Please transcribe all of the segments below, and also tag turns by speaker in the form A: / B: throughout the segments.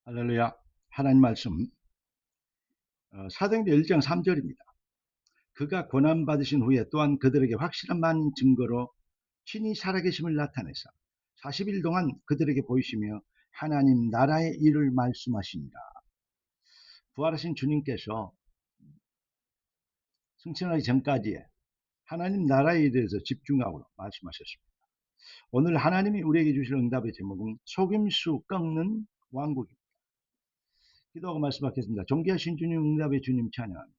A: 할렐루야. 하나님 말씀, 사도행전 1장 3절입니다. 그가 고난받으신 후에 또한 그들에게 확실한 증거로 친히 살아계심을 나타내사 40일 동안 그들에게 보이시며 하나님 나라의 일을 말씀하시니라. 부활하신 주님께서 승천하기 전까지에 하나님 나라에 대해서 집중하고 말씀하셨습니다. 오늘 하나님이 우리에게 주실 응답의 제목은 속임수 꺾는 왕국입니다. 기도하고 말씀하겠습니다. 존귀하신 주님, 응답의 주님 찬양합니다.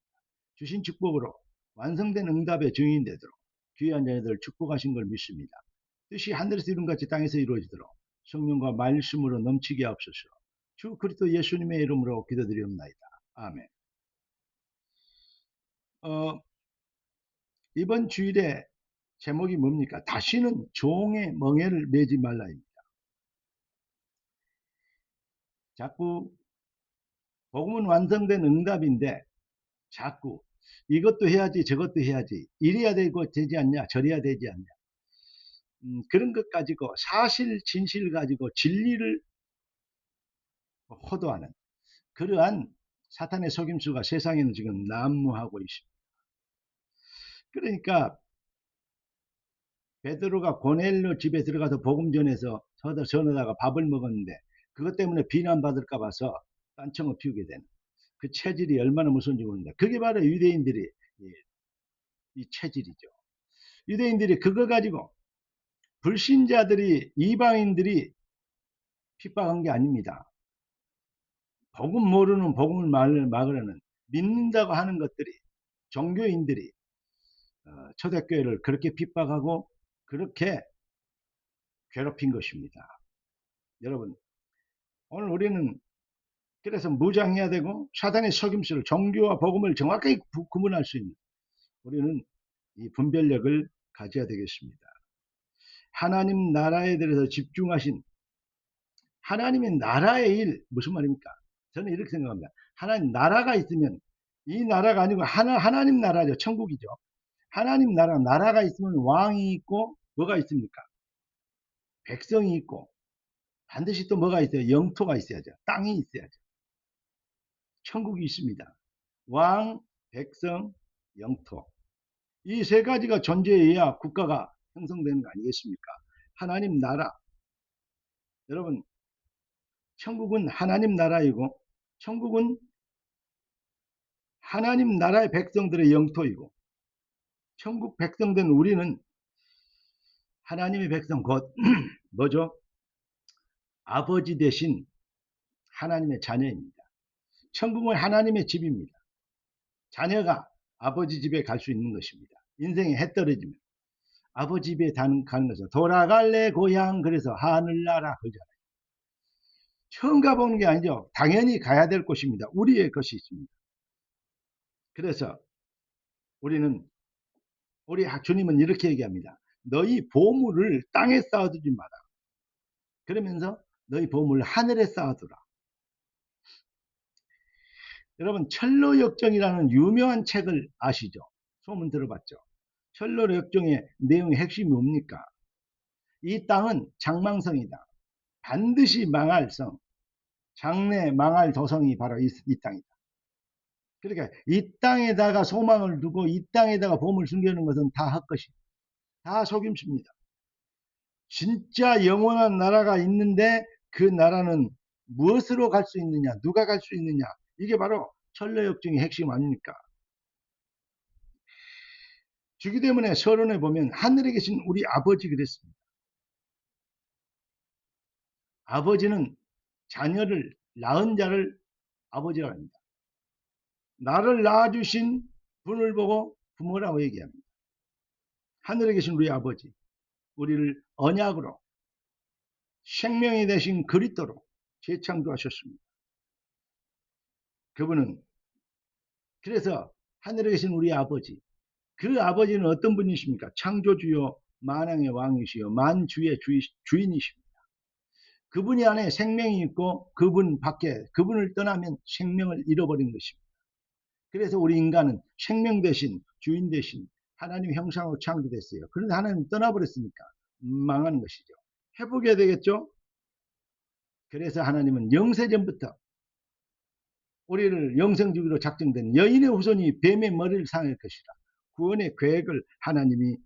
A: 주신 축복으로 완성된 응답의 증인 되도록 귀한 자녀들 축복하신 걸 믿습니다. 뜻이 하늘에서 이룬같이 땅에서 이루어지도록 성령과 말씀으로 넘치게 하옵소서. 주 그리스도 예수님의 이름으로 기도드리옵나이다. 아멘. 이번 주일에 제목이 뭡니까? 다시는 종의 멍에를 매지 말라입니다. 자꾸 복음은 완성된 응답인데 자꾸 이것도 해야지 저것도 해야지 이래야 되고 되지 않냐 저래야 되지 않냐 그런 것 가지고 사실 진실 가지고 진리를 호도하는 그러한 사탄의 속임수가 세상에는 지금 난무하고 있습니다. 그러니까 베드로가 고넬료 집에 들어가서 복음 전해서 전하다가 밥을 먹었는데 그것 때문에 비난받을까 봐서 딴청을 피우게 되는 그 체질이 얼마나 무서운지 모릅니다. 그게 바로 유대인들이 이 체질이죠. 유대인들이 그거 가지고 불신자들이 이방인들이 핍박한 게 아닙니다. 복음 모르는 복음을 막으려는 믿는다고 하는 것들이 종교인들이 초대교회를 그렇게 핍박하고 그렇게 괴롭힌 것입니다. 여러분 오늘 우리는 그래서 무장해야 되고 사단의 속임수를 종교와 복음을 정확하게 구분할 수 있는 우리는 이 분별력을 가져야 되겠습니다. 하나님 나라에 대해서 집중하신 하나님의 나라의 일 무슨 말입니까? 저는 이렇게 생각합니다. 하나님 나라가 있으면 이 나라가 아니고 하나님 나라죠. 천국이죠. 하나님 나라가 있으면 왕이 있고 뭐가 있습니까? 백성이 있고 반드시 또 뭐가 있어요? 영토가 있어야죠. 땅이 있어야죠. 천국이 있습니다. 왕, 백성, 영토. 이 세 가지가 존재해야 국가가 형성되는 거 아니겠습니까? 하나님 나라. 여러분, 천국은 하나님 나라이고 천국은 하나님 나라의 백성들의 영토이고 천국 백성된 우리는 하나님의 백성 곧 뭐죠? 아버지 대신 하나님의 자녀입니다. 천국은 하나님의 집입니다. 자녀가 아버지 집에 갈 수 있는 것입니다. 인생에 해 떨어지면 아버지 집에 가는 것은 돌아갈래 고향 그래서 하늘나라 그러잖아요. 처음 가보는 게 아니죠. 당연히 가야 될 곳입니다. 우리의 것이 있습니다. 그래서 우리 주님은 이렇게 얘기합니다. 너희 보물을 땅에 쌓아두지 마라. 그러면서 너희 보물을 하늘에 쌓아두라. 여러분 철로역정이라는 유명한 책을 아시죠? 소문 들어봤죠? 철로역정의 내용의 핵심이 뭡니까? 이 땅은 장망성이다. 반드시 망할 성, 장래 망할 도성이 바로 이 땅이다. 그러니까 이 땅에다가 소망을 두고 이 땅에다가 보물 숨겨놓은 것은 다 헛것이, 다 속임수입니다. 진짜 영원한 나라가 있는데 그 나라는 무엇으로 갈 수 있느냐, 누가 갈 수 있느냐, 이게 바로 철로역정의 핵심 아닙니까? 주기 때문에 서론에 보면 하늘에 계신 우리 아버지 그랬습니다. 아버지는 자녀를 낳은 자를 아버지라고 합니다. 나를 낳아주신 분을 보고 부모라고 얘기합니다. 하늘에 계신 우리 아버지, 우리를 언약으로 생명이 되신 그리스도로 재창조하셨습니다. 그분은 그래서 하늘에 계신 우리 아버지, 그 아버지는 어떤 분이십니까? 창조주요 만왕의 왕이시요 만주의 주인이십니다. 그분이 안에 생명이 있고 그분 밖에 그분을 떠나면 생명을 잃어버린 것입니다. 그래서 우리 인간은 생명 대신 주인 대신 하나님 형상으로 창조됐어요. 그런데 하나님 떠나버렸으니까 망하는 것이죠. 회복해야 되겠죠? 그래서 하나님은 영세전부터 우리를 영생주기로 작정된 여인의 후손이 뱀의 머리를 상할 것이라 구원의 계획을 하나님이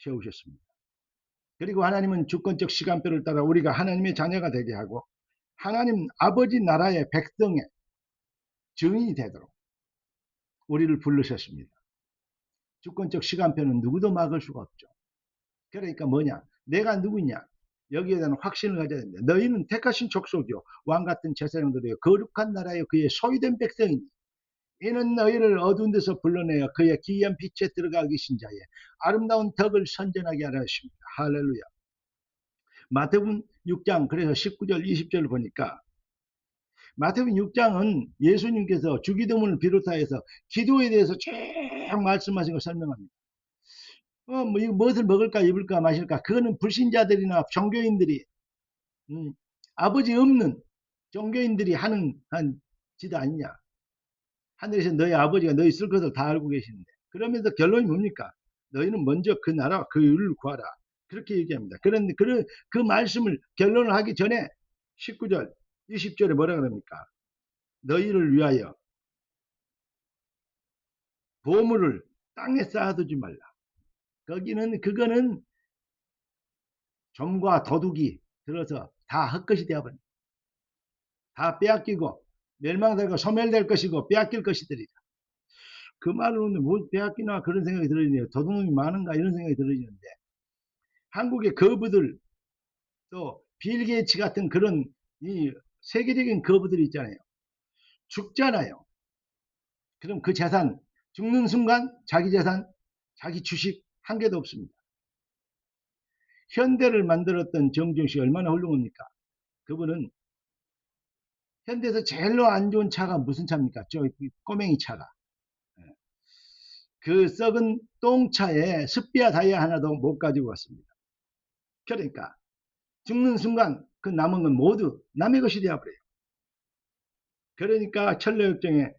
A: 세우셨습니다. 그리고 하나님은 주권적 시간표를 따라 우리가 하나님의 자녀가 되게 하고 하나님 아버지 나라의 백성의 증인이 되도록 우리를 부르셨습니다. 주권적 시간표는 누구도 막을 수가 없죠. 그러니까 뭐냐? 내가 누구냐? 여기에 대한 확신을 가져야 됩니다. 너희는 택하신 족속이요 왕같은 제사장들이요 거룩한 나라요 그의 소유된 백성이니 이는 너희를 어두운 데서 불러내어 그의 기이한 빛에 들어가게 하신 자의 아름다운 덕을 선전하게 하려 하십니다. 할렐루야. 마태복음 6장 그래서 19절 20절을 보니까 마태복음 6장은 예수님께서 주기도문을 비롯하여서 기도에 대해서 쭉 말씀하신 걸 설명합니다. 뭐 이거 무엇을 먹을까 입을까 마실까 그거는 불신자들이나 종교인들이 아버지 없는 종교인들이 하는 지도 아니냐. 하늘에서 너희 아버지가 너희 쓸 것을 다 알고 계시는데 그러면서 결론이 뭡니까? 너희는 먼저 그 나라와 그 의를 구하라. 그렇게 얘기합니다. 그런데 그 말씀을 결론을 하기 전에 19절 20절에 뭐라 그럽니까? 너희를 위하여 보물을 땅에 쌓아두지 말라. 그거는 점과 도둑이 들어서 다 헛것이 되어버립니다. 다 빼앗기고 멸망되고 소멸될 것이고 빼앗길 것이더리라. 그 말로는 뭐 빼앗기나 그런 생각이 들어지네요. 도둑놈이 많은가 이런 생각이 들어지는데 한국의 거부들 또 빌 게이츠 같은 그런 이 세계적인 거부들이 있잖아요. 죽잖아요. 그럼 그 재산 죽는 순간 자기 재산 자기 주식 한 개도 없습니다. 현대를 만들었던 정중씨 얼마나 훌륭합니까? 그분은 현대에서 제일로 안 좋은 차가 무슨 차입니까? 저 꼬맹이 차가. 그 썩은 똥차에 습비와 다이아 하나도 못 가지고 왔습니다. 그러니까 죽는 순간 그 남은 건 모두 남의 것이 되어버려요. 그러니까 천로역정의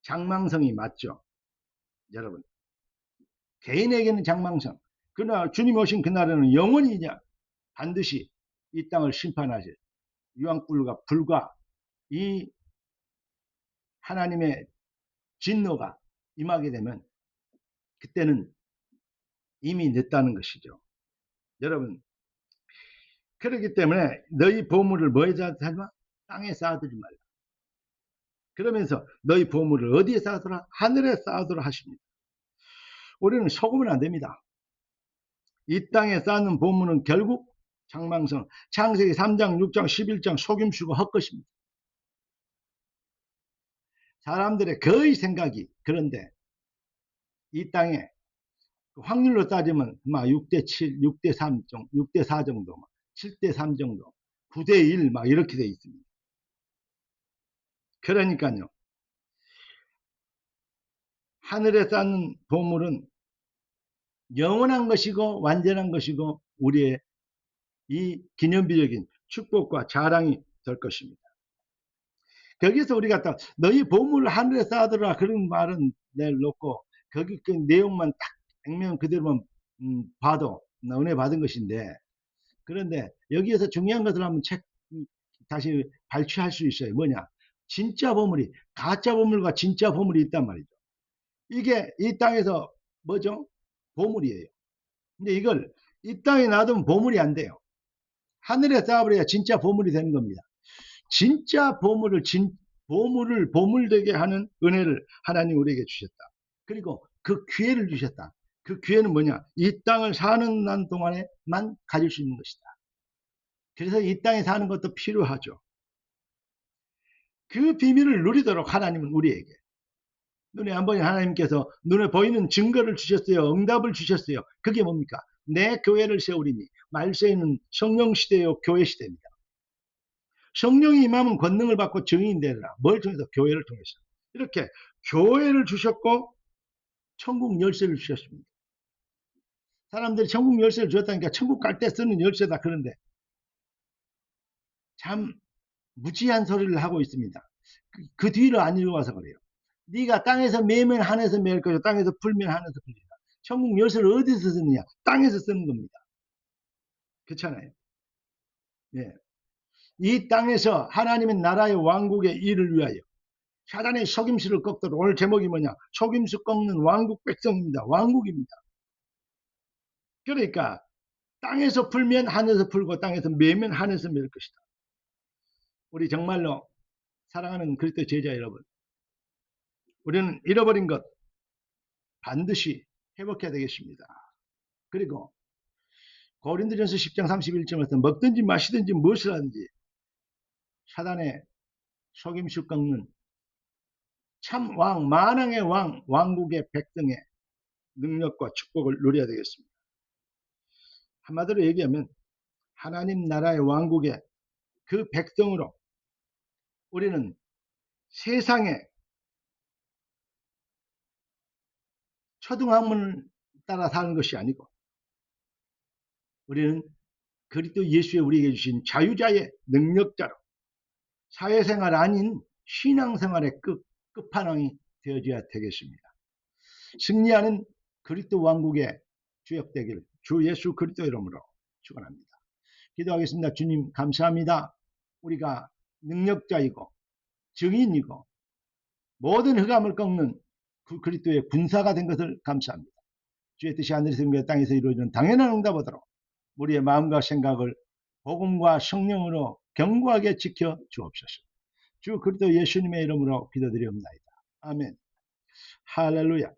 A: 장망성이 맞죠. 여러분 개인에게는 장망성 그러나 주님 오신 그날에는 영원히 반드시 이 땅을 심판하실 유황불과 불과 이 하나님의 진노가 임하게 되면 그때는 이미 늦다는 것이죠. 여러분 그렇기 때문에 너희 보물을 뭐에다 살마? 땅에 쌓아두지 말라. 그러면서 너희 보물을 어디에 쌓아두라? 하늘에 쌓아두라 하십니다. 우리는 속으면 안 됩니다. 이 땅에 쌓는 보물은 결국 장망성 창세기 3장 6장 11장 속임수고 헛것입니다. 사람들의 거의 생각이 그런데 이 땅에 확률로 따지면 6대 7, 6대 3, 6대 4 정도, 7대 3 정도, 9대 1 이렇게 돼 있습니다. 그러니까요. 하늘에 쌓는 보물은 영원한 것이고 완전한 것이고 우리의 이 기념비적인 축복과 자랑이 될 것입니다. 거기서 우리가 또 너희 보물을 하늘에 쌓아두라 그런 말은 내놓고 거기 그 내용만 딱 액면 그대로만 봐도 은혜 받은 것인데 그런데 여기에서 중요한 것을 한번 다시 발췌할 수 있어요. 뭐냐? 진짜 보물이 가짜 보물과 진짜 보물이 있단 말이죠. 이게 이 땅에서 뭐죠? 보물이에요. 근데 이걸 이 땅에 놔두면 보물이 안 돼요. 하늘에 쌓아버려야 진짜 보물이 되는 겁니다. 진짜 보물을 보물되게 하는 은혜를 하나님 우리에게 주셨다. 그리고 그 기회를 주셨다. 그 기회는 뭐냐? 이 땅을 사는 난 동안에만 가질 수 있는 것이다. 그래서 이 땅에 사는 것도 필요하죠. 그 비밀을 누리도록 하나님은 우리에게 눈에 안 보이는 하나님께서 눈에 보이는 증거를 주셨어요. 응답을 주셨어요. 그게 뭡니까? 내 교회를 세우리니 말세에는 성령 시대요 교회 시대입니다. 성령이 임하면 권능을 받고 증인이 되리라. 뭘 통해서? 교회를 통해서. 이렇게 교회를 주셨고 천국 열쇠를 주셨습니다. 사람들이 천국 열쇠를 주었다니까 천국 갈 때 쓰는 열쇠다 그런데 참 무지한 소리를 하고 있습니다. 그 뒤를 안 읽어와서 그래요. 네가 땅에서 매면 하늘에서 매일 것이고 땅에서 풀면 하늘에서 풀리라. 천국 열쇠를 어디서 쓰느냐? 땅에서 쓰는 겁니다. 그렇잖아요. 예. 이 땅에서 하나님의 나라의 왕국의 일을 위하여 사단의 속임수를 꺾도록. 오늘 제목이 뭐냐? 속임수 꺾는 왕국 백성입니다. 왕국입니다. 그러니까 땅에서 풀면 하늘에서 풀고 땅에서 매면 하늘에서 맬 것이다. 우리 정말로 사랑하는 그리스도 제자 여러분, 우리는 잃어버린 것 반드시 회복해야 되겠습니다. 그리고 고린도전서 10장 31절에서 먹든지 마시든지 무엇을 하든지 사단의 속임수 꺾는 참 왕, 만왕의 왕, 왕국의 백성의 능력과 축복을 누려야 되겠습니다. 한마디로 얘기하면 하나님 나라의 왕국의 그 백성으로 우리는 세상에 초등학문을 따라 사는 것이 아니고 우리는 그리스도 예수의 우리에게 주신 자유자의 능력자로 사회생활 아닌 신앙생활의 끝판왕이 되어져야 되겠습니다. 승리하는 그리스도 왕국의 주역 되기를 주 예수 그리스도 이름으로 축원합니다. 기도하겠습니다. 주님 감사합니다. 우리가 능력자이고 증인이고 모든 흑암을 꺾는 그 그리스도의 군사가 된 것을 감사합니다. 주의 뜻이 하늘에서 땅에서 이루어지는 당연한 응답으로 우리의 마음과 생각을 복음과 성령으로 견고하게 지켜 주옵소서. 주 그리스도 예수님의 이름으로 기도드리옵나이다. 아멘. 할렐루야.